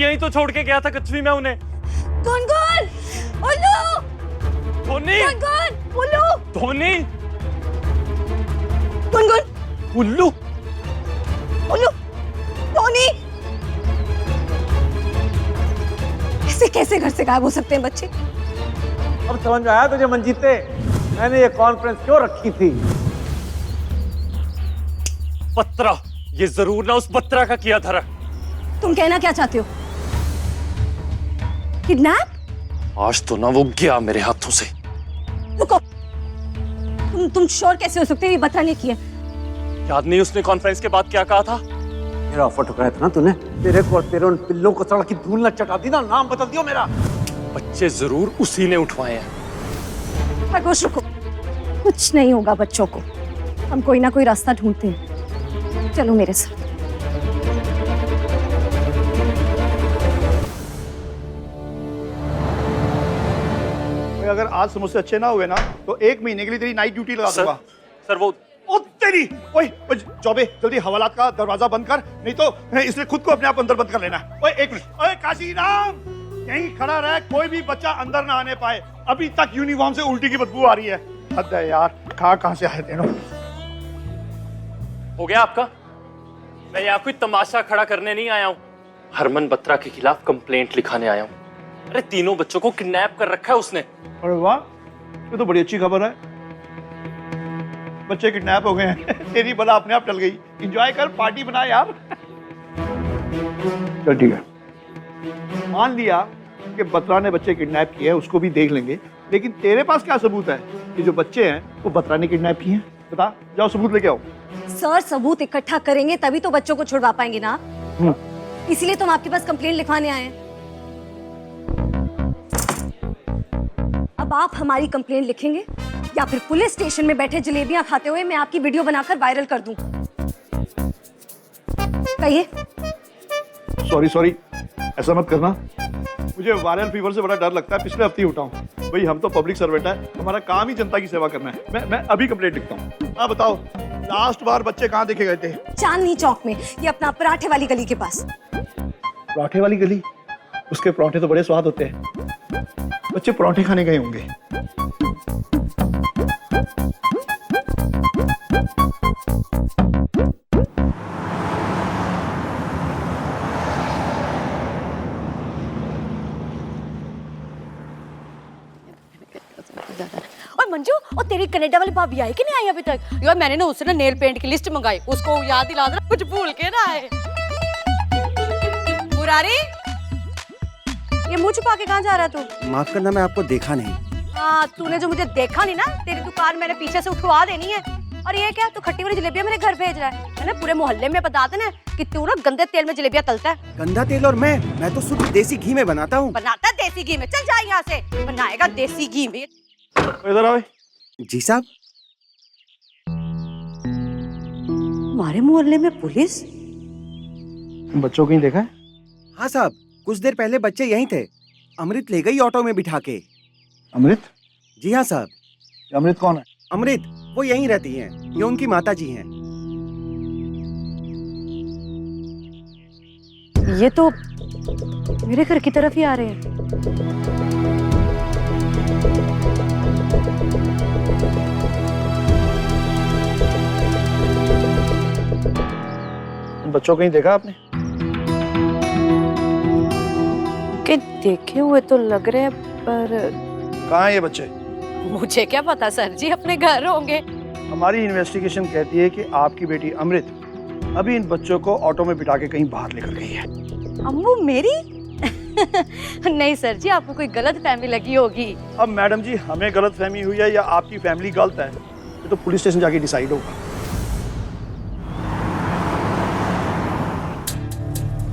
यहीं तो छोड़ के गया था कच्ची में उन्हें। गुनगुन, उल्लू, धोनी, गुनगुन, उल्लू, धोनी, गुनगुन, उल्लू, उल्लू, धोनी। ऐसे कैसे घर से गायब हो सकते हैं बच्चे? अब समझ में आया तुझे मंजीते, मैंने ये कॉन्फ्रेंस क्यों रखी थी। बत्रा, ये जरूर ना उस बत्रा का किया धरा। तुम कहना क्या चाहते हो? किडनैप? आज तो ना वो गया मेरे हाथों से। रुको, तुम श्योर कैसे हो सकते हो ये बत्रा ने किया? याद नहीं उसने कॉन्फ्रेंस के बाद क्या कहा था? मेरा ऑफर ठुकराया था ना तूने, तेरे को और तेरे उन पिल्लों को सड़क की धूल न चटा दी ना, नाम बदल दियो मेरा। बच्चे जरूर उसी ने उठवाए हैं। खरगोश रुको, कुछ नहीं होगा बच्चों को, हम कोई ना कोई रास्ता ढूंढते हैं। चलो मेरे साथ। अगर आज समोसे अच्छे ना हुए ना तो 1 महीने के लिए तेरी नाइट ड्यूटी लगा दूंगा। सर वो ओ तेरी, ओए चौबे जल्दी हवालात का दरवाजा बंद कर, नहीं तो इसलिए खुद को अपने आप अंदर बंद कर लेना। ओए 1 मिनट, ओए काशीराम यहीं खड़ा रह, कोई भी बच्चा अंदर ना आने पाए। अभी तक यूनिफॉर्म से उल्टी की बदबू आ रही है। हद है यार, कहां से आए तीनों। हो गया आपका? मैं यहाँ कोई तमाशा खड़ा करने नहीं आया हूँ, हरमन बत्रा के खिलाफ कंप्लेंट लिखाने आया हूँ। अरे तीनों बच्चों को किडनैप कर रखा है उसने। अरे वाह, ये तो बड़ी अच्छी खबर है, बच्चे किडनैप हो गए हैं। तेरी बला अपने आप टल गई। एंजॉय कर, पार्टी बना यार। चल ठीक है, मान लिया कि बत्रा ने बच्चे किडनैप किए हैं, उसको भी देख लेंगे, लेकिन तेरे पास क्या सबूत है कि जो बच्चे हैं वो बत्रा ने किडनैप किए हैं? बता, जाओ सबूत लेके आओ। सर सबूत इकट्ठा करेंगे तभी तो बच्चों को छुड़वा पाएंगे ना, इसीलिए तो हम आपके पास कंप्लेंट लिखवाने आए हैं। अब आप हमारी कंप्लेंट लिखेंगे या फिर पुलिस स्टेशन में बैठे जलेबियां खाते हुए मैं आपकी वीडियो बनाकर वायरल कर दूं? कहिए। सॉरी, ऐसा मत करना। मुझे वायरल फीवर से बड़ा डर लगता है, पिछले हफ्ते ही उठा हूँ। भाई हम तो पब्लिक सर्वेंट है, हमारा काम ही जनता की सेवा करना है। मैं अभी कंप्लेंट लिखता हूँ। हाँ बताओ, लास्ट बार बच्चे कहाँ देखे गए थे? चांदनी चौक में, ये अपना पराठे वाली गली के पास। पराठे वाली गली? उसके पराठे तो बड़े स्वाद होते हैं, बच्चे पराठे खाने गए होंगे। और मंजू, और तेरी कनाडा वाली भाभी आई कि नहीं आई अभी तक? यार मैंने ना उससे ना नेल पेंट की लिस्ट मंगाई, उसको याद दिला देना, कुछ भूल के ना आए। मुरारी, ये मुंह छुपा के कहाँ जा रहा तू? माफ करना, मैं आपको देखा नहीं। हाँ, तूने जो मुझे देखा नहीं ना, तेरी दुकान मैंने पीछे से उठवा देनी है। और ये क्या, तू खट्टी वाली जलेबियां मेरे घर भेज रहा है? मैंने पूरे मोहल्ले में बता देना कि तू ना गंदे तेल में जलेबियां तलता है। गंदा तेल? और मैं तो शुद्ध देसी घी में बनाता हूँ। बनाता देसी घी में? चल जा यहाँ से, बनाएगा देसी घी में। इधर आओ। जी साहब। हमारे मोहल्ले में पुलिस? बच्चों को ही देखा है? हाँ साहब, कुछ देर पहले बच्चे यहीं थे, अमृत ले गई ऑटो में बिठा के। अमृत? जी हाँ साहब। अमृत कौन है? अमृत वो यहीं रहती हैं, ये उनकी माता जी हैं। ये तो मेरे घर की तरफ ही आ रहे हैं। बच्चों को ही देखा आपने? के देखे हुए तो लग रहे हैं, पर कहाँ हैं ये बच्चे? मुझे क्या पता सर जी, अपने घर होंगे। हमारी इन्वेस्टिगेशन कहती है कि आपकी बेटी अमृत अभी इन बच्चों को ऑटो में बिठा के कहीं बाहर लेकर गई है। अम्मू मेरी? नहीं सर जी, आपको कोई गलत फहमी लगी होगी। अब मैडम जी, हमें गलत फहमी हुई है या आपकी फैमिली गलत है, ये तो पुलिस स्टेशन जाके डिसाइड होगा।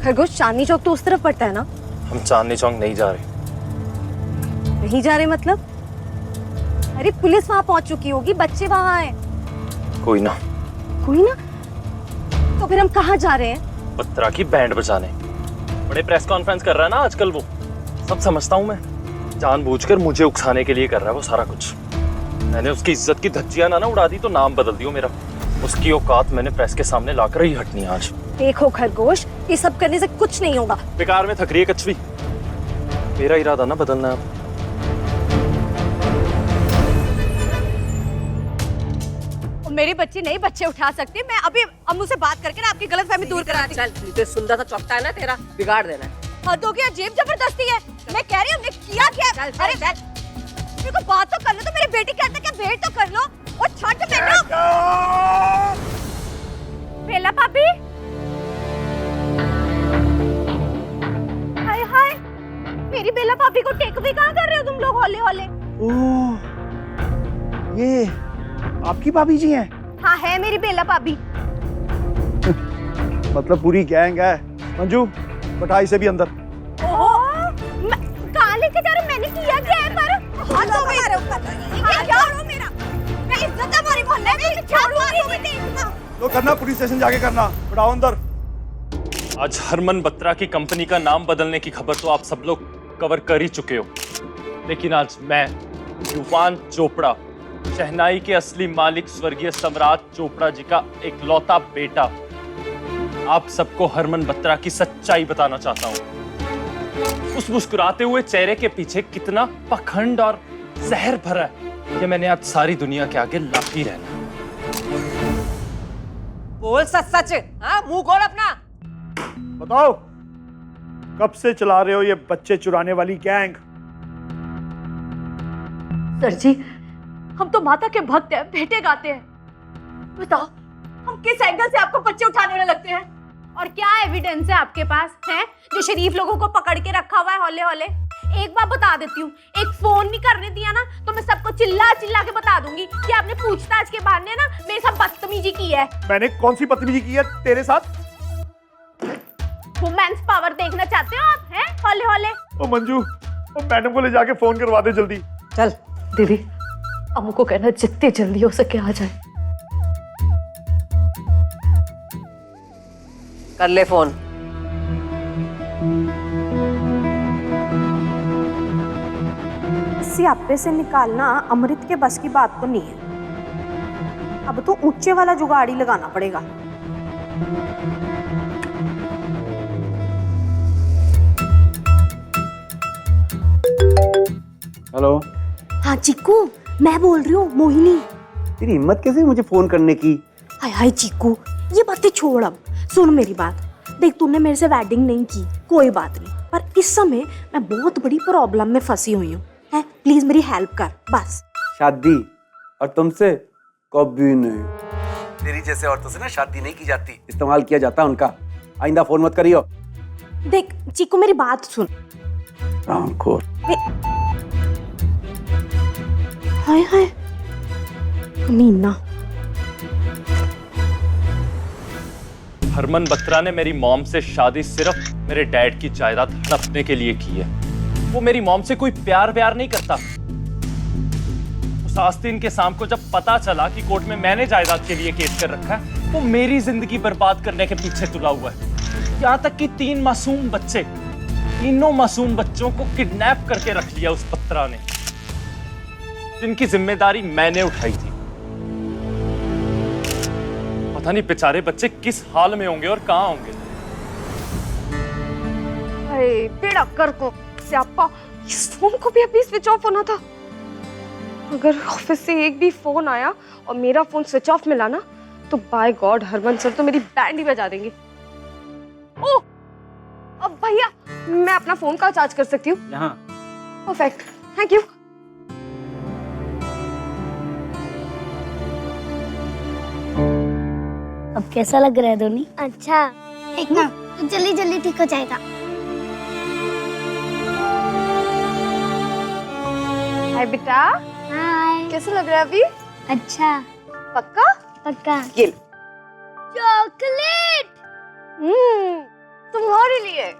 खरगोश, चांदनी चौक तो उस तरफ पड़ता है ना? हम चांदनी चौक नहीं जा रहे। नहीं जा रहे मतलब? अरे पुलिस वहां पहुंच चुकी होगी, बच्चे वहां हैं। कोई ना। कोई ना? तो फिर हम कहाँ जा रहे हैं? बत्रा की बैंड बजाने। बड़े प्रेस कॉन्फ्रेंस कर रहा है ना आजकल वो, सब समझता हूँ मैं। जानबूझकर मुझे उकसाने के लिए कर रहा है वो सारा कुछ। मैंने उसकी इज्जत की धज्जियां ना उड़ा दी तो नाम बदल दियो मेरा। उसकी औकात मैंने प्रेस के सामने लाकर ही हटनी आज। देखो खरगोश, ये सब करने से कुछ नहीं होगा। बेकार में थक रही है कछवी। मेरा इरादा ना बदलना है अब। और मेरी बच्ची नहीं बच्चे उठा सकती। मैं अभी अम्मू से बात करके ना आपकी गलतफहमी दूर करा दी। चल तो सुंदर सा चौकता है ना तेरा, बिगाड़ देना है। हदों की अजीब जबरदस्ती है। मैं कह रही हूँ हमने किया क्या? चल, अरे चल। मेरे को बात तो कर लो। तो मेरी बेटी कहता है कि वेट तो कर लो और छट मैंने। बेला भाभी, हाय हाय, मेरी बेला भाभी को टेक भी कहाँ कर रहे हो तुम लोग हौले हौले? ओह, ये आपकी भाभी जी हैं? हाँ है मेरी बेला भाभी। मतलब पूरी गैंग है। मंजू, बैठा इसे भी अंदर। कहाँ लेके जा रहे हो? मैंने किया क्या है? पर हाथ धो मेरे ऊपर। ये क्या हो मेरा? मैं इज्जत हमारी मोहल्ले में छोड़ूंगी नहीं। तो करना पुलिस स्टेशन जाके करना। बैठाओ अंदर। आज हरमन बत्रा की कंपनी का नाम बदलने की खबर तो आप सब लोग कवर कर ही चुके हो, लेकिन आज मैं युवान चोपड़ा, शहनाई के असली मालिक स्वर्गीय सम्राट चोपड़ा जी का इकलौता बेटा, आप सबको हरमन बत्रा की सच्चाई बताना चाहता हूं। उस मुस्कुराते हुए चेहरे के पीछे कितना पखंड और जहर भरा है, ये मैंने आज सारी दुनिया के आगे लाती रहना। बोल सच सच, हाँ मुंह खोल अपना। बताओ, कब से चला रहे हो ये बच्चे चुराने वाली गैंग? सर जी, हम तो माता के भक्त हैं, भेंटे गाते हैं। बताओ, हम किस एंगल से आपको बच्चे उठाने में लगते हैं? और क्या एविडेंस है आपके पास है जो शरीफ लोगों को पकड़ के रखा हुआ है हौले हौले? एक बात बता देती हूँ, एक फोन नहीं करने दिया ना तो मैं सबको चिल्ला चिल्ला के बता दूंगी कि आपने पूछताछ के बहाने ना मेरे साथ बदतमीजी की है। मैंने कौन सी बदतमीजी की है तेरे साथ? वुमेन्स पावर देखना चाहते हो आप, हैं हौले हौले? ओ मंजू, ओ मैडम को ले जाके फोन करवा दे जल्दी। चल दीदी, अम्मू को कहना जितने जल्दी हो सके आ जाए। कर ले फोन। सियापे से निकालना अमृत के बस की बात तो नहीं है। अब तो ऊंचे वाला जुगाड़ ही लगाना पड़ेगा। हेलो। हाँ चिक्कू, मैं बोल रही हूँ, मोहिनी। तेरी हिम्मत कैसे मुझे फोन करने की? हाय हाय चिक्कू, ये बातें छोड़। अब सुन मेरी बात। देख, तूने मेरे से वेडिंग नहीं की, कोई बात नहीं, पर इस समय मैं बहुत बड़ी प्रॉब्लम में फंसी हुई हूँ। है, प्लीज मेरी हेल्प कर बस। शादी और तुमसे कभी नहीं। तेरी जैसे औरतों से ना शादी नहीं की जाती, इस्तेमाल किया जाता है उनका। आइंदा फोन मत करियो। देख चिक्कू, मेरी बात सुन। रामखोर। हाय हाय मीना। हरमन बत्रा ने मेरी मॉम से शादी सिर्फ मेरे डैड की जायदाद हड़पने के लिए की है। वो मेरी मॉम से कोई प्यार व्यार नहीं करता। उस आस्तीन के शाम को जब पता चला कि कोर्ट में मैंने जायदाद के लिए केस कर रखा है, वो मेरी जिंदगी बर्बाद करने के पीछे तुला हुआ है। यहाँ तक कि 3 मासूम बच्चे, तीनों मासूम बच्चों को किडनैप करके रख लिया उस बत्रा ने, जिनकी जिम्मेदारी मैंने उठाई थी। पता नहीं बेचारे बच्चे किस हाल में होंगे और कहाँ होंगे। अरे बेड़ा कर को स्यापा, इस फोन को भी अभी स्विच ऑफ होना था। अगर ऑफिस से एक भी फोन आया और मेरा फोन स्विच ऑफ मिला ना, तो बाय गॉड हरमन सर तो मेरी बैंड ही बजा देंगे। ओह, अब भैया मैं अपना फोन का चार्ज कर सकती हूँ? यहाँ। Perfect, thank you. अब कैसा लग रहा है धोनी? अच्छा, एक ना जल्दी जल्दी ठीक हो जाएगा। हाय बेटा, हाय। कैसा लग रहा है अभी? अच्छा, पक्का? पक्का। ये चॉकलेट। तुम्हारे लिए।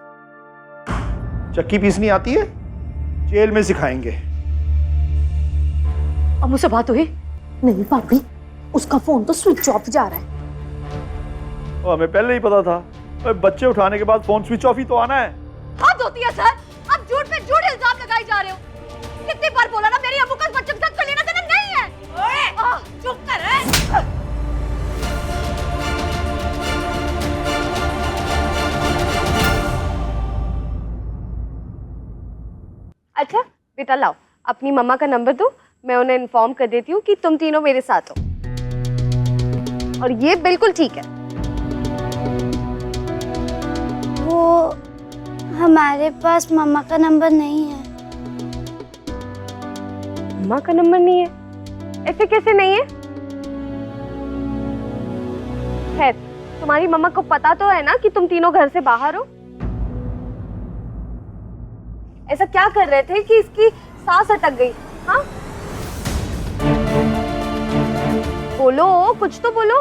चक्की पीसनी आती है? जेल में सिखाएंगे। अम्मू से बात हुई? नहीं भाभी, उसका फोन तो स्विच ऑफ जा रहा है। हमें पहले ही पता था। बच्चे उठाने के बाद फोन स्विच ऑफ ही तो आना है। हद होती है सर, आप झूठ पे झूठ इल्जाम लगाए जा रहे हो। कितनी बार बोला ना, मेरी अम्मू का बच्चों के साथ कोई लेना देना नहीं है। चुप कर। अच्छा बेटा लाओ अपनी मम्मा का नंबर दो, मैं उन्हें इन्फॉर्म कर देती हूँ कि तुम तीनों मेरे साथ हो। और ये बिल्कुल ठीक है। वो हमारे पास मम्मा का नंबर नहीं है। मम्मा का नंबर नहीं है? ऐसे कैसे नहीं है? खैर तुम्हारी मम्मा को पता तो है ना कि तुम तीनों घर से बाहर हो। ऐसा क्या कर रहे थे कि इसकी सांस अटक गई? हाँ बोलो, कुछ तो बोलो।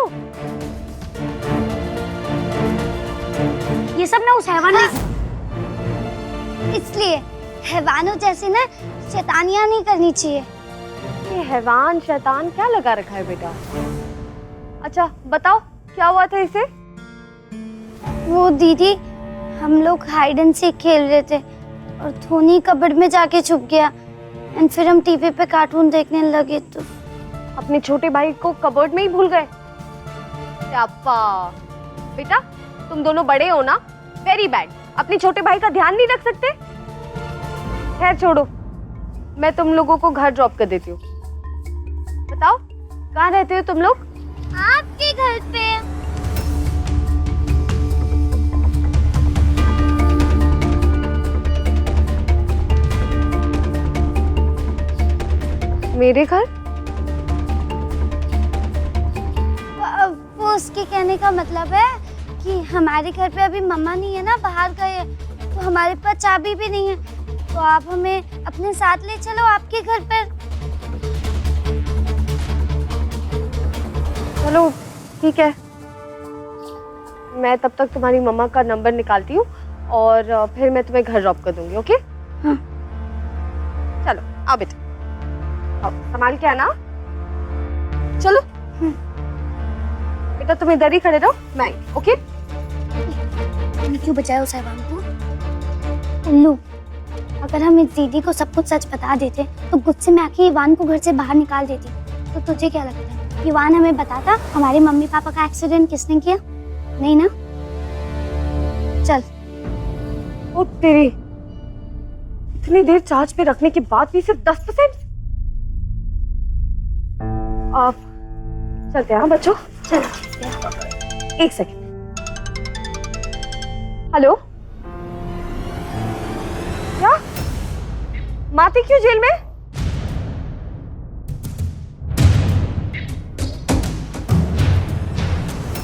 ये सब ना उस हैवान ने इसलिए हैवानों जैसी ना शैतानियां नहीं करनी चाहिए। ये हैवान शैतान क्या लगा रखा है बेटा? अच्छा बताओ क्या हुआ था इसे? वो दीदी, हम लोग हाइड एंड सीक खेल रहे थे और धोनी कबर्ड में जाके छुप गया एंड फिर हम टीवी पे कार्टून देखने लगे तो अपने छोटे भाई को कबर्ड में ही भूल गए? पापा बेटा तुम दोनों बड़े हो ना, वेरी बैड। अपने छोटे भाई का ध्यान नहीं रख सकते? खैर छोड़ो, मैं तुम लोगों को घर ड्रॉप कर देती हूँ। बताओ कहाँ रहते हो तुम लोग? आपके घर पे। मेरे घर? वो उसके कहने का मतलब है कि हमारे घर पे अभी मम्मा नहीं है ना, बाहर गए हैं, तो हमारे पास चाबी भी नहीं है, तो आप हमें अपने साथ ले चलो आपके घर पर। चलो ठीक है, मैं तब तक तुम्हारी मम्मा का नंबर निकालती हूँ और फिर मैं तुम्हें घर ड्रॉप कर दूंगी। ओके? हाँ। चलो आओ बेटा, आओ संभाल के आना। चलो बेटा तुम इधर ही खड़े रहो, मैं आई। ओके? तुमने क्यों बचाया उस हैवान को? उल्लू, अगर हम इस दीदी को सब कुछ सच बता देते तो गुस्से में आके इवान को घर से बाहर निकाल देती, तो तुझे क्या लगता है इवान हमें बताता हमारे मम्मी पापा का एक्सीडेंट किसने किया? नहीं ना? चल। ओ तेरी, इतनी देर चार्ज पे रखने के बाद भी सिर्फ 10%? आप चलते हैं हाँ बच्चों? चल। एक सेकंड। हेलो, क्या माती क्यों जेल में?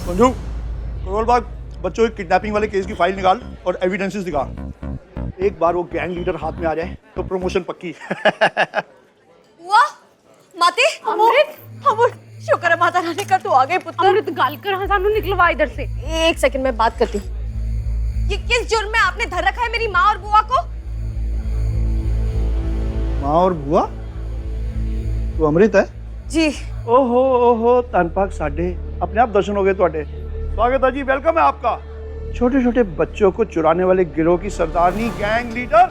संजू, करोल बाग बच्चों की किडनैपिंग वाले केस की फाइल निकाल और एविडेंसेस दिखा। एक बार वो गैंग लीडर हाथ में आ जाए तो प्रमोशन पक्की। वाह माते, अमृत, अमृत, शुक्र है माता रानी का तू आ गई पुत्र। अमृत गाल कर हजानू निकलवा इधर से। एक सेकंड में बात करती हूँ। ये किस जुर्म में आपने धर रखा है मेरी माँ और बुआ को? माँ और बुआ? तो अमृत है जी। ओहो तनपाक साडे अपने आप दर्शन हो गए ਤੁਹਾਡੇ। स्वागत है जी, वेलकम है आपका। छोटे छोटे बच्चों को चुराने वाले गिरोह की सरदारनी गैंग लीडर।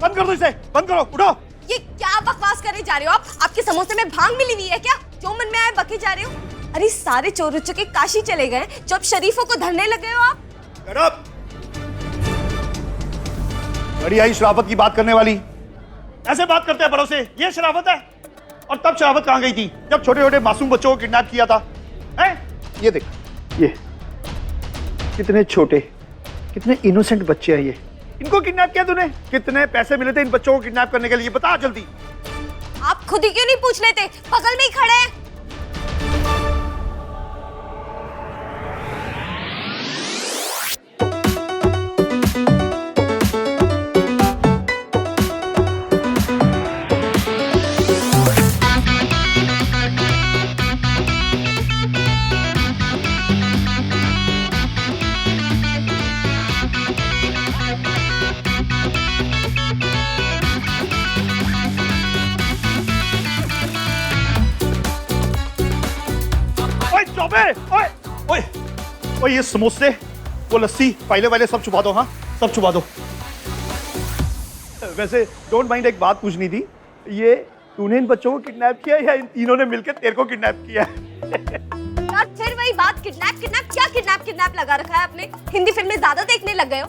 बंद कर दो इसे, बंद करो, उठो। ये क्या बकवास करे जा रहे हो आप? आपके समोसे में भांग मिली हुई है क्या? जो मन में आए बके जा रहे हो? अरे सारे चोर चुके काशी चले गए, जब शरीफों को धरने लगे हो आप। बड़ी आई शराफत की बात करने वाली। ऐसे बात करते हैं बड़ों से, ये शराफत है? और तब शराफत कहाँ गई थी जब छोटे छोटे मासूम बच्चों को किडनैप किया था? हैं? ये देख, ये कितने छोटे, कितने इनोसेंट बच्चे हैं ये। इनको किडनैप किया तूने? कितने पैसे मिले थे इन बच्चों को किडनैप करने के लिए? बता जल्दी। आप खुद ही क्यों नहीं पूछ लेते? बगल में ही खड़े हैं। ओए, ओए, ओए, ये समोसे, वो लस्सी, फाइलें वाले सब छुपा दो। हाँ सब छुपा दो। वैसे डोंट माइंड, एक बात पूछनी थी, ये तूने इन बच्चों को किडनैप किया या इन तीनों ने मिलकर तेरे को किडनैप किया? यार फिर वही बात, किडनैप किडनैप क्या किडनैप किडनैप लगा रखा है आपने? हिंदी फिल्में ज्यादा देखने लग गए हो।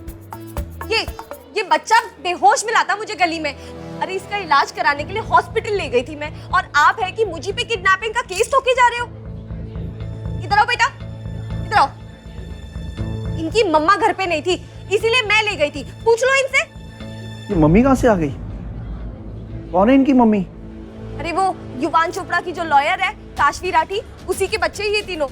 ये ये बच्चा बेहोश मिला था मुझे गली में। अरे इसका इलाज कराने के लिए हॉस्पिटल ले गई थी मैं, और आप है कि मुझे पे किडनैपिंग का केस ठोके जा रहे हो। इधर आओ बेटा, इधर आओ। इनकी मम्मा घर पे नहीं थी, इसीलिए मैं ले गई थी, पूछ लो इनसे। ये मम्मी कहाँ से आ गई? कौन है इनकी मम्मी? अरे वो युवान चोपड़ा की जो लॉयर है, काशवी राठी, उसी के बच्चे ही ये तीनों।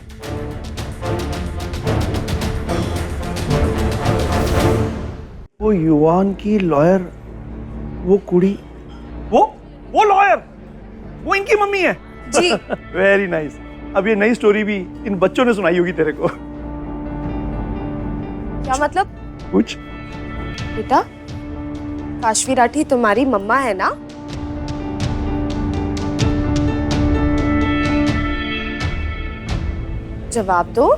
वो युवान की लॉयर, वो कुड़ी, वो लॉयर, वो इनकी मम्मी है। जी। Very nice. अब ये नई स्टोरी भी इन बच्चों ने सुनाई होगी तेरे को। क्या मतलब? कुछ बेटा, काशवी राठी तुम्हारी मम्मा है ना? जवाब दो।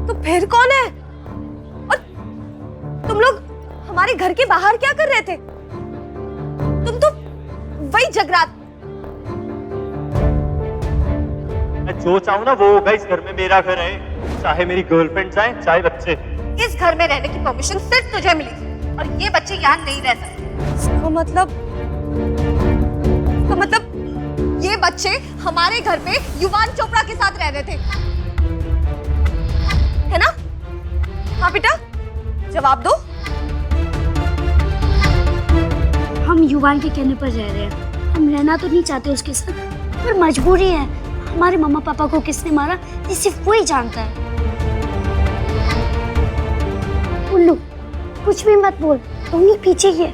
तो फिर कौन है? और तुम लोग हमारे घर के बाहर क्या कर रहे थे? तुम तो वही जगरात। मैं जो चाहूँ ना वो होगा इस घर में। मेरा घर है, चाहे मेरी गर्लफ्रेंड जाए चाहे बच्चे। इस घर में रहने की परमिशन सिर्फ तुझे मिली थी, और ये बच्चे यहाँ नहीं रह सकते। इसका मतलब ये बच्चे हमारे घर पे युवान चोपड़ा के साथ रह रहे थे, है ना? हाँ बेटा, जवाब दो। हम युवान के कहने पर रह रहे हैं। हम रहना तो नहीं चाहते उसके साथ, पर मजबूरी है। हमारे मम्मा पापा को किसने मारा ये सिर्फ वो ही जानता है। उल्लू, कुछ भी मत बोल, तुम पीछे ही है।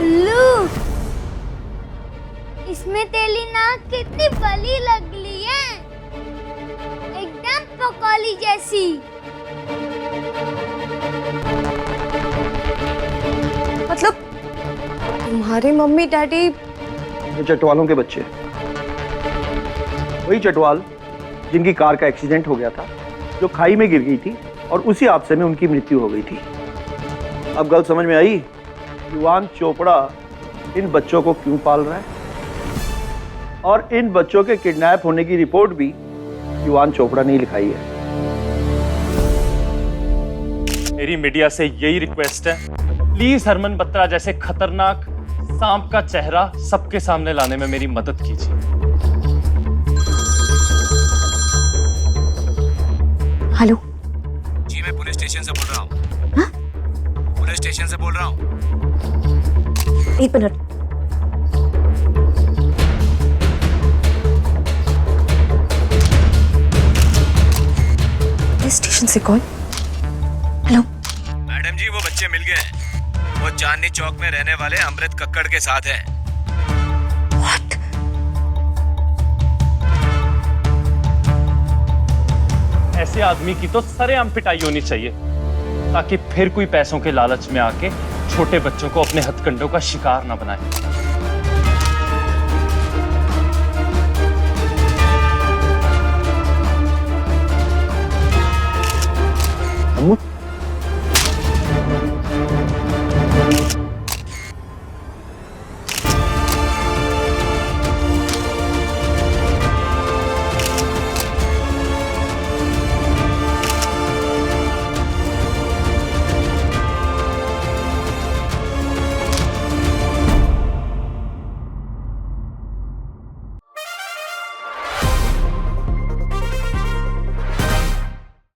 उल्लू, इसमें तेरी नाक कितनी बड़ी लग रही है, एकदम पकौड़ी जैसी। मतलब तुम्हारे मम्मी डैडी ये चटवालों के बच्चे, वही चटवाल जिनकी कार का एक्सीडेंट हो गया था, जो खाई में गिर गई थी और उसी हादसे में उनकी मृत्यु हो गई थी। अब गल समझ में आई युवान चोपड़ा इन बच्चों को क्यों पाल रहा है, और इन बच्चों के किडनैप होने की रिपोर्ट भी युवान चोपड़ा ने लिखाई है। मेरी मीडिया से यही रिक्वेस्ट है, प्लीज हरमन बत्रा जैसे खतरनाक सांप का चेहरा सबके सामने लाने में मेरी मदद कीजिए। हेलो जी, मैं पुलिस स्टेशन से बोल रहा हूँ। पुलिस स्टेशन से बोल रहा हूँ। एक मिनट। पुलिस स्टेशन से कॉल। हेलो मैडम जी, वो बच्चे मिल गए हैं। वो चांदनी चौक में रहने वाले अमृत कक्कड़ के साथ हैं। व्हाट? ऐसे आदमी की तो सरेआम पिटाई होनी चाहिए, ताकि फिर कोई पैसों के लालच में आके छोटे बच्चों को अपने हथकंडों का शिकार ना बनाए।